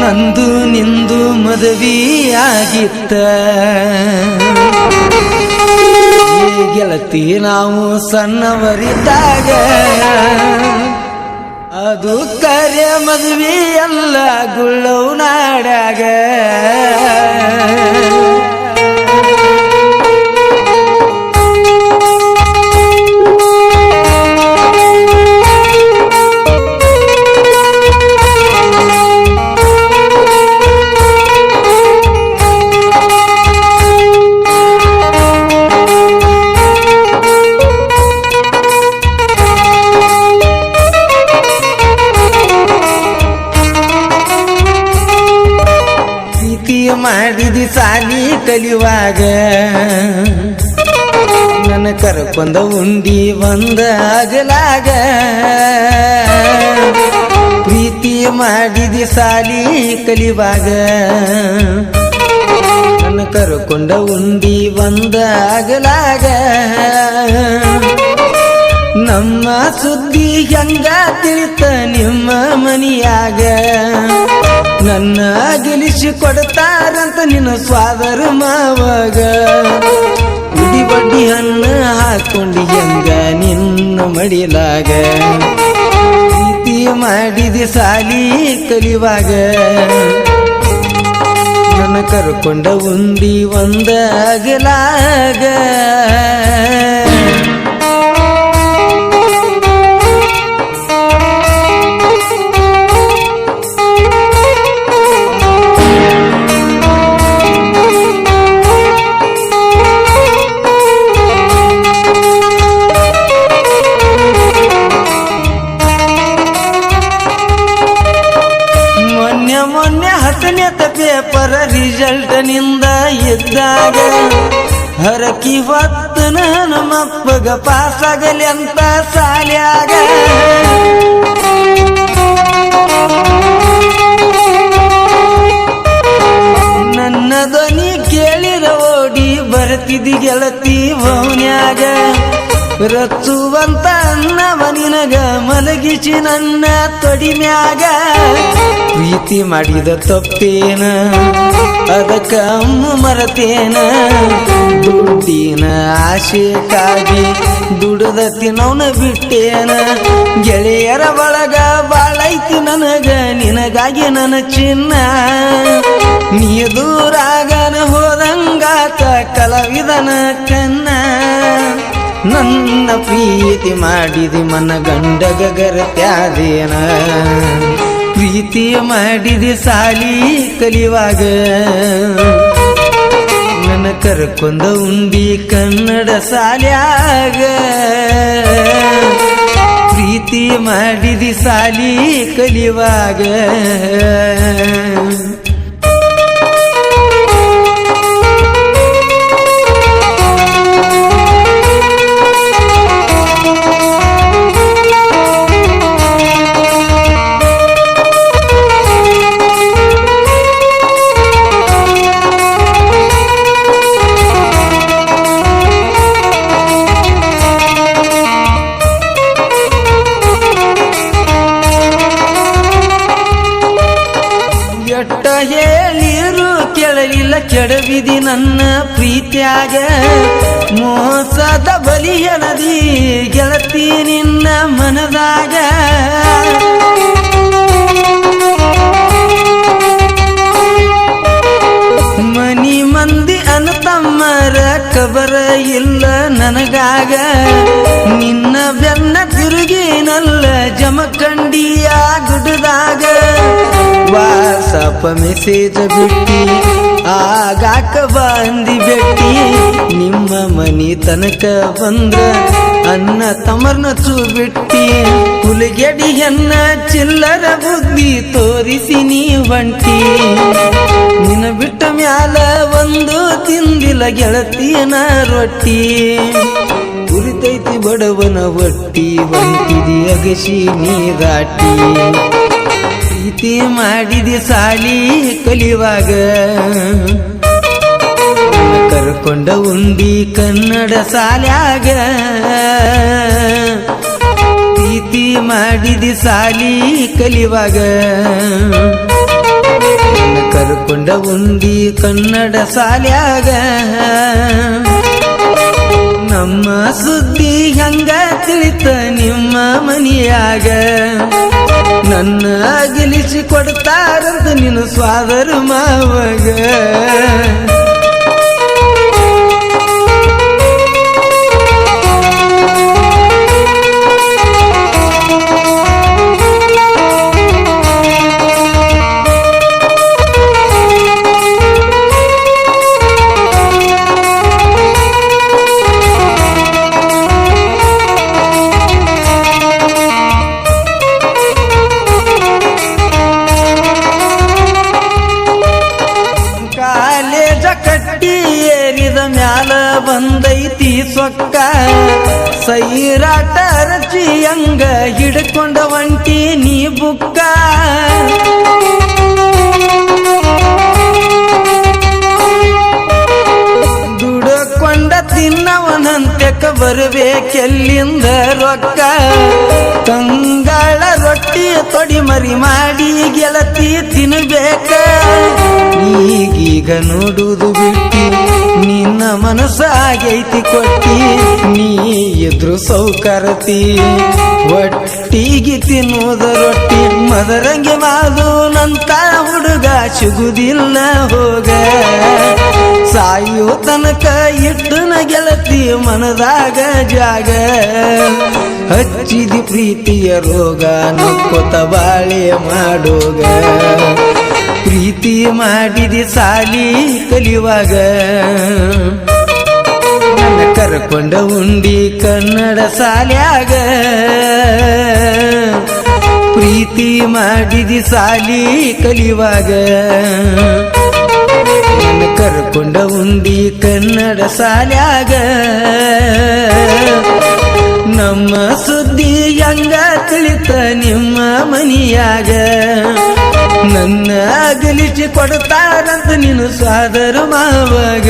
ನಂದು ನಿಂದು ಮದುವೆ ಆಗಿತ್ತ ಗೆಳತಿ ನಾವು ಸಣ್ಣವರಿದ್ದಾಗ ಅದು ಕರೆ ಮದುವೆ ಎಲ್ಲ ಗುಳ್ಳವ್ ನಾಡಾಗ ಮಾಡಿದಿ ಸಾಲಿ ಕಲಿಯುವಾಗ ನನ್ನ ಕರ್ಕೊಂಡ ಉಂಡಿ ಒಂದಾಗಲಾಗ ಪ್ರೀತಿ ಮಾಡಿದಿ ಸಾಲಿ ಕಲಿಯುವಾಗ ನನ್ನ ಕರ್ಕೊಂಡ ಉಂಡಿ ಒಂದಾಗಲಾಗ ನಮ್ಮ ಸುದ್ದಿ ಹೆಂಗ ತಿಳಿತ ನಿಮ್ಮ ಮನಿಯಾಗ ನನ್ನ ಗೆಲಿಸಿ ಕೊಡ್ತಾರಂತ ನಿನ್ನ ಸ್ವಾದರ ಮಾವಾಗ ಉಡಿ ಬಡ್ಡಿ ಹಣ್ಣ ಹಾಕೊಂಡಿ ಹೆಂಗ ನಿನ್ನ ಮಡಿಲಾಗ ಪ್ರೀತಿ ಮಾಡಿದಿ ಸಾಲಿ ಕಲಿಯುವಾಗ ನನ್ನ ಕರ್ಕೊಂಡ ಉಂಡಿ ಒಂದಾಗಲಾಗ ಮೊನ್ನೆ ಹತ್ತನೇತ ಪೇಪರ್ ರಿಸಲ್ಟ್ ನಿಂದ ಇದ್ದಾಗ ಹರಕಿ ಹೊತ್ತು ನಮ್ಮಪ್ಪಗ ಪಾಸಾಗಲಿ ಅಂತ ಸಾಲ್ಯಾಗ ನನ್ನ ಧ್ವನಿ ಕೇಳಿರ ಓಡಿ ಬರ್ತಿದ್ದಿ ಗೆಳತಿ ಭವನ್ಯಾಗ ರಚ್ಚುವಂತ ಅನ್ನವ ನಿನಗ ಮಲಗಿಸಿ ನನ್ನ ತೊಡಿಮ್ಯಾಗ ಪ್ರೀತಿ ಮಾಡಿದ ತಪ್ಪೇನ ಅದಕ್ಕ ಮರತೇನ ದುಡ್ಡಿನ ಆಶೆಗಾಗಿ ದುಡದ ತಿನ್ನವನ ಬಿಟ್ಟೇನ ಗೆಳೆಯರ ಒಳಗ ಬಾಳೈತಿ ನನಗ ನಿನಗಾಗಿ ನನ್ನ ಚಿನ್ನ ನೀ ದೂರಾಗನ ಹೋದಂಗಾತ ಕಲಾವಿದನ ಕನ್ನ ನನ್ನ ಪ್ರೀತಿ ಮಾಡಿದಿ ಮನ ಗಂಡಗ ಗರತ್ಯಾದೇನ ಪ್ರೀತಿ ಮಾಡಿದಿ ಸಾಲಿ ಕಲಿಯುವಾಗ ನನ್ನ ಕರ್ಕೊಂಡ ಉಂಡಿ ಕನ್ನಡ ಸಾಲ್ಯಾಗ ಪ್ರೀತಿ ಮಾಡಿದಿ ಸಾಲಿ ಕಲಿಯುವಾಗ ಹೇಳಿರು ಕೆಳಲಿಲ್ಲ ಕೆಡವಿದಿ ನನ್ನ ಪ್ರೀತಿಯಾಗ ಮೋಸದ ಬಲಿ ಎಳದಿ ಗೆಳತಿ ನಿನ್ನ ಮನದಾಗ ಮನಿ ಮಂದಿ ಅನತಮ್ಮರ ಕಬರ ಇಲ್ಲ ನನಗಾಗ ನಿನ್ನ ಬೆನ್ನ ತಿರುಗಿನಲ್ಲ ಜಮಖಂಡಿಯ ಗುಡ್ಡದಾಗ ವಾಟ್ಸಪ್ ಮೆಸೇಜ್ ಬಿಟ್ಟಿ ಆಗಾಕ ಬಂದಿ ಬೆಟ್ಟಿ ನಿಮ್ಮ ಮನಿ ತನಕ ಬಂದ್ರ ಅನ್ನ ತಮರ್ನ ಚೂ ಬಿಟ್ಟಿ ಹುಲಿಗೆಡಿ ಹೆನ್ನ ಚಿಲ್ಲರ ಬುದ್ಧಿ ತೋರಿಸಿ ನೀ ಒಂಟಿ ನಿನ್ನ ಬಿಟ್ಟ ಮ್ಯಾಲ ಒಂದು ತಿಂದಿಲ್ಲ ಗೆಳತಿಯನ ರೊಟ್ಟಿ ಉರಿತೈತಿ ಬಡವನ ಒಟ್ಟಿ ಒಂಟಿದಿ ಅಗಸಿ ನೀರಾಟಿ ಪ್ರೀತಿ ಮಾಡಿದಿ ಸಾಲಿ ಕಲಿಯುವಾಗ ಕರ್ಕೊಂಡ ಉಂಡಿ ಕನ್ನಡ ಸಾಲ್ಯಾಗ ಪ್ರೀತಿ ಮಾಡಿದಿ ಸಾಲಿ ಕಲಿಯುವಾಗ ಕರ್ಕೊಂಡ ಉಂಡಿ ಕನ್ನಡ ಸಾಲ್ಯಾಗ ನಮ್ಮ ಸುದ್ದಿ ಹಂಗ ತಿಳಿತ ನಿಮ್ಮ ಮನಿಯಾಗ ನನ್ನ ಗೆಲಿಸಿ ಕೊಡ್ತಾರಂತ ನೀನು ಸ್ವಾದರ ಮಾವಾಗ ಕಟ್ಟಿ ಏರಿದ ಮ್ಯಾಲ ಬಂದೈತಿ ಸೊಕ್ಕ ಸೈರಾಟ ರಚಿ ಹಂಗ ಹಿಡ್ಕೊಂಡ ಒಂಟಿ ನೀ ಬುಕ್ಕ ದುಡಕೊಂಡ ತಿನ್ನವನಂತೆಕ ಬರಬೇಕೆಲ್ಲಿಂದ ರೊಕ್ಕ ಕಂಗಾಳ ರೊಟ್ಟಿ ತೊಡಿ ಮರಿ ಮಾಡಿ ಗೆಳತಿ ತಿನ್ಬೇಕ ಈಗೀಗ ನೋಡುವುದು ಬಿಟ್ಟಿ ನಿನ್ನ ಮನಸ್ಸಾಗೈತಿ ಕೊಟ್ಟಿ ನೀ ಎದ್ರು ಸೌಕರತಿ ಒಟ್ಟಿಗೆ ತಿನ್ನುವುದ ರೊಟ್ಟಿ ಮದರಂಗಿ ಮಾದುನಂತ ಹುಡುಗ ಸಿಗುದಿಲ್ಲ ಹೋಗ ಸಾಯೋ ತನಕ ಇಟ್ಟನ ಗೆಳತಿ ಮನದಾಗ ಜಾಗ ಹಚ್ಚಿದಿ ಪ್ರೀತಿಯ ರೋಗ ನುಕ್ಕೊತ ಬಾಳೆ ಮಾಡೋಗ ಪ್ರೀತಿ ಮಾಡಿದಿ ಸಾಲಿ ಕಲಿಯುವಾಗ ನನ್ನ ಕರ್ಕೊಂಡ ಉಂಡಿ ಕನ್ನಡ ಸಾಲ್ಯಾಗ ಪ್ರೀತಿ ಮಾಡಿದಿ ಸಾಲಿ ಕಲಿಯುವಾಗ ನನ್ನ ಕರ್ಕೊಂಡ ಉಂಡಿ ಕನ್ನಡ ಸಾಲ್ಯಾಗ ನಮ್ಮ ಸುದ್ದಿ ಹಂಗ ತಿಳಿತ ನಿಮ್ಮ ಮನಿಯಾಗ ನನ್ನ ಅಗಲಿಸಿ ಕೊಡ್ತಾರಂತ ನೀನು ಸಾದರ ಮಾವಾಗ